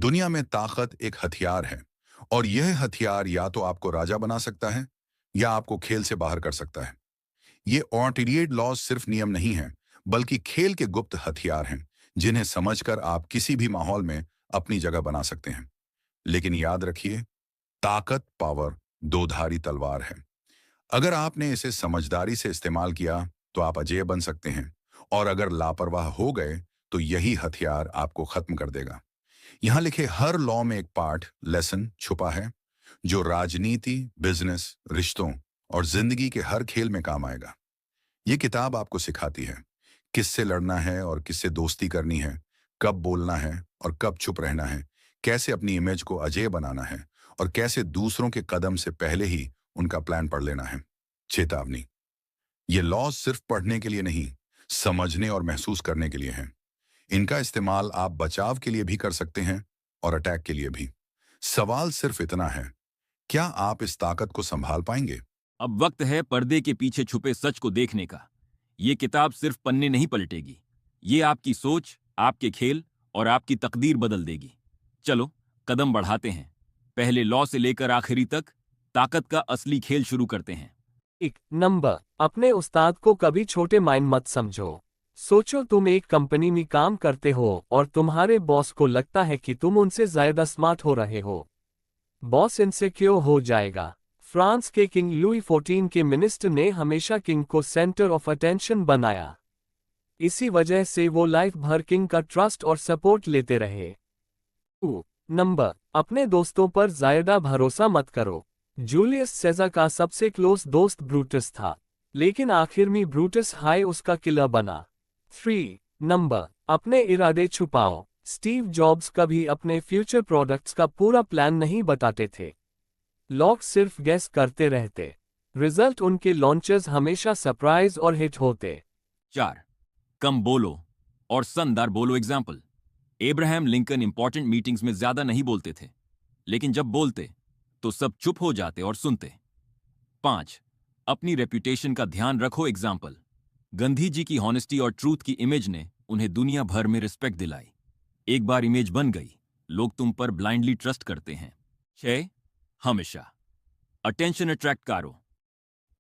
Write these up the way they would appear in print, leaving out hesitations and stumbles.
दुनिया में ताकत एक हथियार है और यह हथियार या तो आपको राजा बना सकता है या आपको खेल से बाहर कर सकता है। ये ऑर्टिडिएट लॉज सिर्फ नियम नहीं है, बल्कि खेल के गुप्त हथियार हैं, जिन्हें समझकर आप किसी भी माहौल में अपनी जगह बना सकते हैं। लेकिन याद रखिए, ताकत पावर दो धारी तलवार है। अगर आपने इसे समझदारी से इस्तेमाल किया तो आप अजेय बन सकते हैं, और अगर लापरवाह हो गए तो यही हथियार आपको खत्म कर देगा। यहाँ लिखे हर लॉ में एक पाठ लेसन छुपा है, जो राजनीति, बिजनेस, रिश्तों और जिंदगी के हर खेल में काम आएगा। ये किताब आपको सिखाती है किससे लड़ना है और किससे दोस्ती करनी है, कब बोलना है और कब चुप रहना है, कैसे अपनी इमेज को अजेय बनाना है और कैसे दूसरों के कदम से पहले ही उनका प्लान पढ़ लेना है। चेतावनी, ये लॉज सिर्फ पढ़ने के लिए नहीं, समझने और महसूस करने के लिए हैं। इनका इस्तेमाल आप बचाव के लिए भी कर सकते हैं और अटैक के लिए भी। सवाल सिर्फ इतना है, क्या आप इस ताकत को संभाल पाएंगे? अब वक्त है पर्दे के पीछे छुपे सच को देखने का। ये किताब सिर्फ पन्ने नहीं पलटेगी, ये आपकी सोच, आपके खेल और आपकी तकदीर बदल देगी। चलो कदम बढ़ाते हैं, पहले लॉ से लेकर आखिरी तक ताकत का असली खेल शुरू करते हैं। एक नंबर, अपने उस्ताद को कभी छोटे माइंड मत समझो। सोचो तुम एक कंपनी में काम करते हो और तुम्हारे बॉस को लगता है कि तुम उनसे ज्यादा स्मार्ट हो रहे हो। बॉस इनसिक्योर हो जाएगा। फ्रांस के किंग लुई 14 के मिनिस्टर ने हमेशा किंग को सेंटर ऑफ अटेंशन बनाया। इसी वजह से वो लाइफ भर किंग का ट्रस्ट और सपोर्ट लेते रहे। नंबर, अपने दोस्तों पर ज्यादा भरोसा मत करो। जूलियस सेज़र का सबसे क्लोज दोस्त ब्रूटस था, लेकिन आखिर में ब्रूटस हाई उसका किलर बना। 3 नंबर, अपने इरादे छुपाओ। स्टीव जॉब्स कभी अपने फ्यूचर प्रोडक्ट्स का पूरा प्लान नहीं बताते थे। लोग सिर्फ गेस करते रहते। रिजल्ट उनके लॉन्चेस हमेशा सरप्राइज और हिट होते। 4 कम बोलो और शानदार बोलो। Example, Abraham Lincoln important meetings में ज्यादा नहीं बोलते थे, लेकिन जब बोलते तो सब चुप हो जाते और सुनते। 5 अपनी रेपुटेशन का ध्यान रखो। एग्जाम्पल, गांधी जी की हॉनेस्टी और ट्रूथ की इमेज ने उन्हें दुनिया भर में रिस्पेक्ट दिलाई। एक बार इमेज बन गई, लोग तुम पर ब्लाइंडली ट्रस्ट करते हैं। 6 हमेशा अटेंशन अट्रैक्ट करो।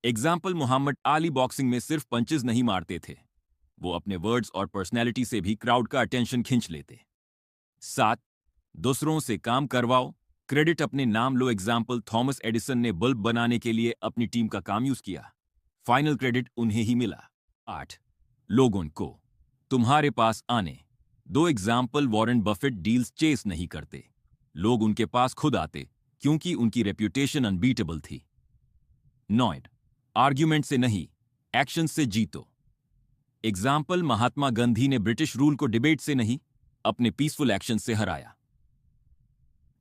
एग्जाम्पल, मोहम्मद अली बॉक्सिंग में सिर्फ पंचेस नहीं मारते थे, वो अपने वर्ड्स और पर्सनैलिटी से भी क्राउड का अटेंशन खींच लेते। 7 दूसरों से काम करवाओ, क्रेडिट अपने नाम लो। एग्जाम्पल, थॉमस एडिसन ने बल्ब बनाने के लिए अपनी टीम का काम यूज किया, फाइनल क्रेडिट उन्हें ही मिला। 8 लोगों को तुम्हारे पास आने दो। Example, Warren Buffett deals chase नहीं करते, लोग उनके पास खुद आते क्योंकि उनकी रेप्यूटेशन अनबीटेबल थी। 9 आर्ग्यूमेंट से नहीं, एक्शन से जीतो। एग्जाम्पल, महात्मा गांधी ने ब्रिटिश रूल को डिबेट से नहीं, अपने पीसफुल एक्शन से हराया।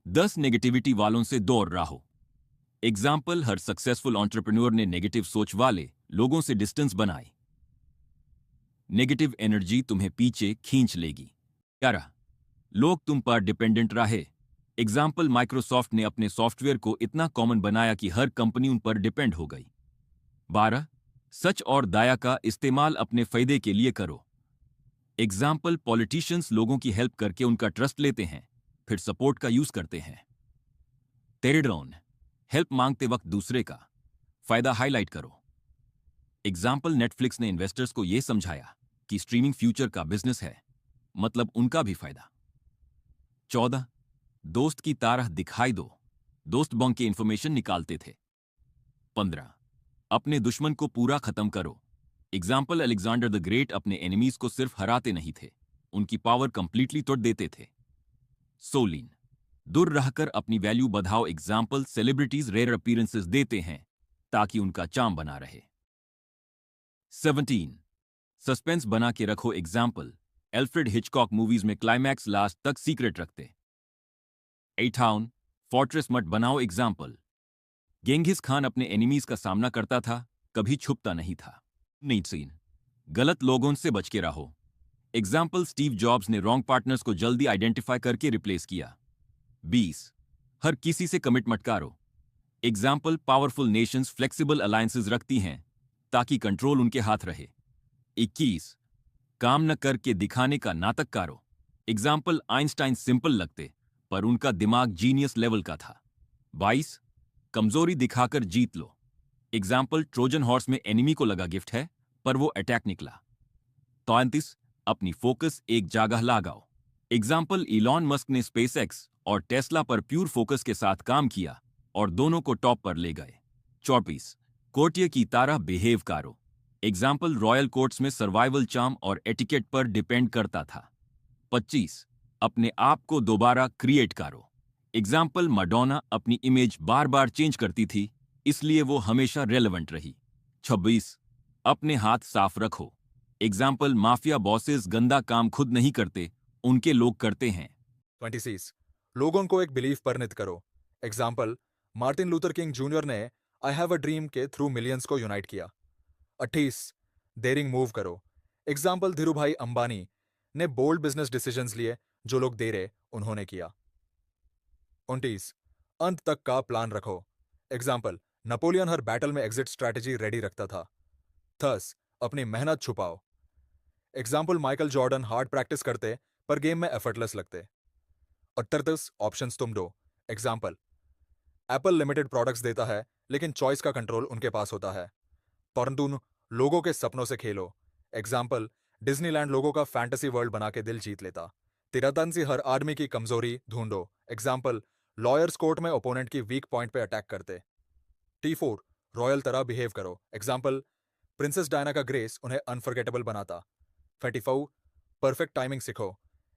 10 नेगेटिविटी वालों से दूर रहो। एग्जाम्पल, हर सक्सेसफुल एंटरप्रेन्योर ने नेगेटिव सोच वाले लोगों से डिस्टेंस बनाई। नेगेटिव एनर्जी तुम्हें पीछे खींच लेगी। 11 लोग तुम पर डिपेंडेंट रहे। एग्जाम्पल, माइक्रोसॉफ्ट ने अपने सॉफ्टवेयर को इतना कॉमन बनाया कि हर कंपनी उन पर डिपेंड हो गई। 12 सच और दया का इस्तेमाल अपने फायदे के लिए करो। एग्जाम्पल, पॉलिटिशियंस लोगों की हेल्प करके उनका ट्रस्ट लेते हैं, फिर सपोर्ट का यूज करते हैं। 13 हेल्प मांगते वक्त दूसरे का फायदा हाईलाइट करो। एग्जाम्पल, नेटफ्लिक्स ने इन्वेस्टर्स को यह समझाया कि स्ट्रीमिंग फ्यूचर का बिजनेस है, मतलब उनका भी फायदा। 14 दोस्त की तारह दिखाई दो, दोस्त बंक के इंफॉर्मेशन निकालते थे। 15 अपने दुश्मन को पूरा खत्म करो। एग्जाम्पल, अलेक्जेंडर द ग्रेट अपने एनिमीज को सिर्फ हराते नहीं थे, उनकी पावर कंप्लीटली तोड़ देते थे। 16 दूर रहकर अपनी वैल्यू बढ़ाओ। एग्जाम्पल, सेलिब्रिटीज रेयर अपीयरेंसेस देते हैं ताकि उनका चार्म बना रहे। 17 सस्पेंस बना के रखो। एग्जाम्पल, एल्फ्रेड हिचकॉक मूवीज में क्लाइमैक्स लास्ट तक सीक्रेट रखते। 18 फोर्ट्रेस मत बनाओ। एग्जाम्पल, गेंघिस खान अपने एनिमीज का सामना करता था, कभी छुपता नहीं था। 19 गलत लोगों से बच के रहो। एग्जाम्पल, स्टीव जॉब्स ने रॉन्ग पार्टनर्स को जल्दी आइडेंटिफाई करके रिप्लेस किया। 20 हर किसी से कमिट मत करो। Example, powerful Nations flexible alliances रखती हैं ताकि कंट्रोल उनके हाथ रहे। 21 काम न करके दिखाने का नाटक करो। एग्जाम्पल, आइंस्टाइन सिंपल लगते पर उनका दिमाग जीनियस लेवल का था। 22 कमजोरी दिखाकर जीत लो। एग्जाम्पल ट्रोजन हॉर्स में एनिमी को लगा गिफ्ट है पर वो अटैक निकला। 33 अपनी फोकस एक जगह लगाओ। एग्जाम्पल इलॉन मस्क ने स्पेसएक्स और टेस्ला पर प्यूर फोकस के साथ काम किया और दोनों को टॉप पर ले गए। 24 कोर्टियर की तरह बिहेव करो। एग्जाम्पल रॉयल कोर्ट्स में सर्वाइवल चार्म और एटिकेट पर डिपेंड करता था। 25 अपने आप को दोबारा क्रिएट करो। एग्जाम्पल मडोना अपनी इमेज बार बार चेंज करती थी इसलिए वो हमेशा रेलेवेंट रही। 26 अपने हाथ साफ रखो। एग्जाम्पल माफिया बॉसेस गंदा काम खुद नहीं करते, उनके लोग करते हैं। 26 लोगों को एक बिलीफ परिणत करो। Example Martin Luther king junior ने आई हैव अ ड्रीम के थ्रू मिलियंस को यूनाइट किया। 28 डेयरिंग मूव करो। एग्जाम्पल धीरूभाई अंबानी ने बोल्ड बिजनेस डिसीजंस लिए, जो लोग दे रहे उन्होंने किया। 29 अंत तक का प्लान रखो। एग्जाम्पल नेपोलियन हर बैटल में एग्जिट स्ट्रैटेजी रेडी रखता था। 30 अपनी मेहनत छुपाओ। Example Michael Jordan hard practice करते पर गेम में एफर्टलेस लगते। और 33 ऑप्शंस तुम दो। एग्जाम्पल एप्पल लिमिटेड प्रोडक्ट्स देता है लेकिन चॉइस का कंट्रोल उनके पास होता है, परंतु लोगों के सपनों से खेलो। एग्जाम्पल डिज्नीलैंड लोगों का फैंटेसी वर्ल्ड बना के दिल जीत लेता। तिरातन से हर आदमी की कमजोरी ढूंढो। एग्जाम्पल लॉयर्स कोर्ट में ओपोनेंट की वीक पॉइंट पे अटैक करते। T4 रॉयल तरह बिहेव करो। एग्जाम्पल प्रिंसेस डायना का ग्रेस उन्हें अनफॉरगेटेबल बनाता। 34 परफेक्ट टाइमिंग सीखो।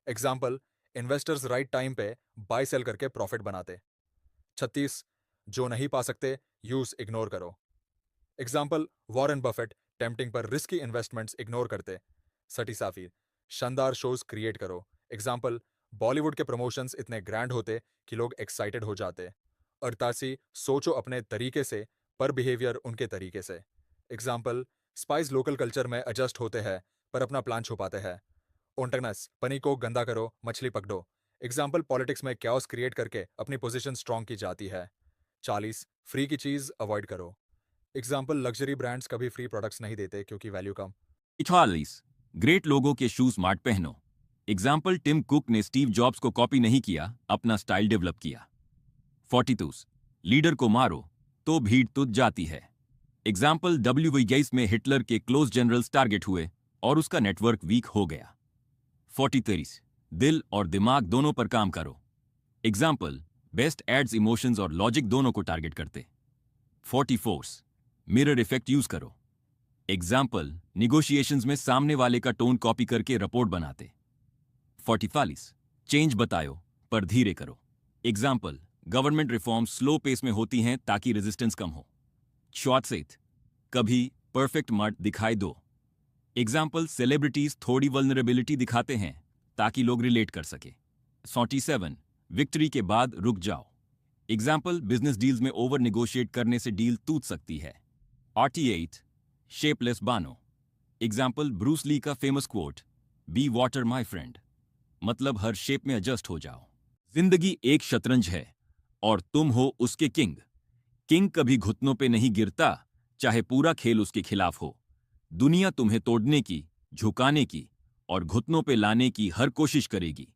एग्जाम्पल इन्वेस्टर्स राइट टाइम पे बाय सेल करके प्रॉफिट बनाते। 36 जो नहीं पा सकते यूज इग्नोर करो। एग्जाम्पल वॉरेन बफेट टेम्पटिंग पर रिस्की इन्वेस्टमेंट्स इग्नोर करते। 37 शानदार शोज क्रिएट करो। एग्जाम्पल बॉलीवुड के प्रमोशंस इतने ग्रैंड होते कि लोग एक्साइटेड हो जाते। 88 सोचो अपने तरीके से पर बिहेवियर उनके तरीके से। एग्जाम्पल स्पाइस लोकल कल्चर में एडजस्ट होते हैं पर अपना प्लान छुपाते हैं। 29 पनी को गंदा करो, मछली पकड़ो। एग्जाम्पल पॉलिटिक्स में कैओस क्रिएट करके अपनी पोजीशन स्ट्रांग की जाती है। 40 फ्री की चीज अवॉइड करो। एग्जाम्पल लग्जरी ब्रांड्स कभी फ्री प्रोडक्ट्स नहीं देते क्योंकि वैल्यू कम। 44 ग्रेट लोगों के शूज स्मार्ट पहनो। एग्जाम्पल टिम कुक ने स्टीव जॉब्स को कॉपी नहीं किया, अपना स्टाइल डेवलप किया। 42 लीडर को मारो तो भीड़ तुझ जाती है। Example W.V. गेट्स में हिटलर के क्लोज जनरल्स टारगेट हुए और उसका नेटवर्क वीक हो गया। 43 दिल और दिमाग दोनों पर काम करो। एग्जाम्पल बेस्ट एड्स इमोशंस और लॉजिक दोनों को टारगेट करते। 44 मिरर इफेक्ट यूज करो। एग्जाम्पल निगोशिएशंस में सामने वाले का टोन कॉपी करके रिपोर्ट बनाते। 45 चेंज बताओ पर धीरे करो। Example government reform slow pace में होती हैं ताकि रेजिस्टेंस कम हो। 46 कभी परफेक्ट मर्द दिखाई दो। एग्जाम्पल सेलिब्रिटीज थोड़ी वल्नरेबिलिटी दिखाते हैं ताकि लोग रिलेट कर सके। 47 विक्ट्री के बाद रुक जाओ। एग्जाम्पल बिजनेस डील्स में ओवर निगोशिएट करने से डील टूट सकती है। 48 शेपलेस बानो। एग्जाम्पल ब्रूस ली का famous quote be water my friend, मतलब हर शेप में एडजस्ट हो जाओ। जिंदगी एक शतरंज है और तुम हो उसके किंग। किंग कभी घुटनों पे नहीं गिरता, चाहे पूरा खेल उसके खिलाफ हो। दुनिया तुम्हें तोड़ने की, झुकाने की और घुटनों पे लाने की हर कोशिश करेगी,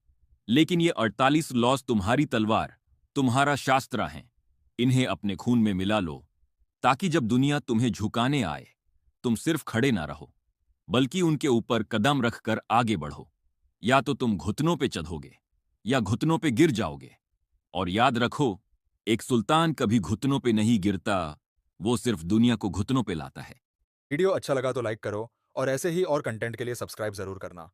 लेकिन ये 48 लॉज तुम्हारी तलवार, तुम्हारा शास्त्र हैं। इन्हें अपने खून में मिला लो ताकि जब दुनिया तुम्हें झुकाने आए तुम सिर्फ खड़े ना रहो बल्कि उनके ऊपर कदम रखकर आगे बढ़ो। या तो तुम घुटनों पे चढ़ोगे या घुटनों पे गिर जाओगे। और याद रखो, एक सुल्तान कभी घुटनों पे नहीं गिरता, वो सिर्फ दुनिया को घुटनों पे लाता है। वीडियो अच्छा लगा तो लाइक करो और ऐसे ही और कंटेंट के लिए सब्सक्राइब जरूर करना।